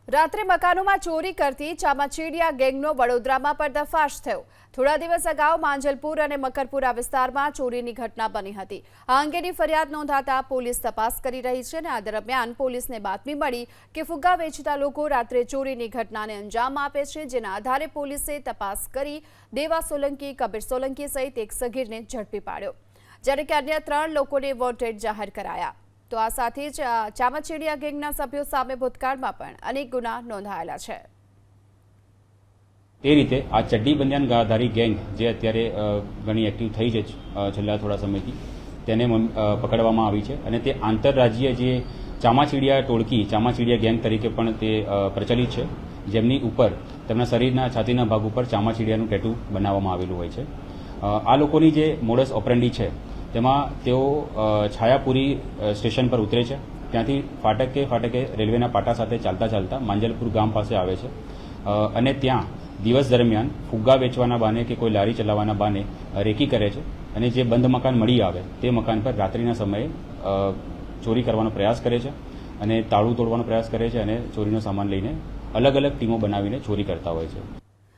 રાત્રે મકાનોમાં ચોરી કરતી ચામાચીડિયા ગેંગનો વડોદરામાં પર્દાફાશ થયો। થોડા દિવસ અગાઉ માંજલપુર અને મકરપુરા વિસ્તારમાં ચોરીની ઘટના બની હતી। આ અંગેની ફરિયાદ નોંધાતા પોલીસ તપાસ કરી રહી છે અને આ દરમિયાન પોલીસને બાતમી મળી કે ફુગ્ગા વેચતા લોકો રાત્રે ચોરીની ઘટનાને અંજામ આપે છે, જેના આધારે પોલીસે તપાસ કરી દેવા સોલંકી, કબીર સોલંકી સહિત એક સગીરને ઝડપી પાડ્યો, જ્યારે કે અન્ય 3 લોકોને વોન્ટેડ જાહેર કરાયા। તો આ સાથે જ ચામાચીડિયા ગેંગના સભ્યો સામે ભૂતકાળમાં પણ અનેક ગુના નોંધાયેલા છે। એ રીતે આ ચડ્ડી બંધિયાન ગાધારી ગેંગ જે અત્યારે ઘણી એક્ટિવ થઈ છે છેલ્લા થોડા સમયથી, તેને પકડવામાં આવી છે અને તે આંતરરાજ્ય જે ચામાચીડિયા ટોળકી, ચામાચીડિયા ગેંગ તરીકે પણ તે પ્રચલિત છે, જેમની ઉપર તેમના શરીરના છાતીના ભાગ ઉપર ચામાચીડિયાનું ટેટુ બનાવવામાં આવેલું હોય છે। આ લોકોની જે મોડસ ઓપરેન્ડી છે તેમાં તેઓ છાયાપુરી સ્ટેશન પર ઉતરે છે, ત્યાંથી ફાટકે રેલવેના પાટા સાથે ચાલતા માંજલપુર ગામ પાસે આવે છે અને ત્યાં દિવસ દરમિયાન ફુગ્ગા વેચવાના બહાને કે કોઈ લારી ચલાવવાના બહાને રેકી કરે છે અને જે બંધ મકાન મળી આવે તે મકાન પર રાત્રિના સમયે ચોરી કરવાનો પ્રયાસ કરે છે અને તાળું તોડવાનો પ્રયાસ કરે છે અને ચોરીનો સામાન લઈને અલગ અલગ ટીમો બનાવીને ચોરી કરતા હોય છે।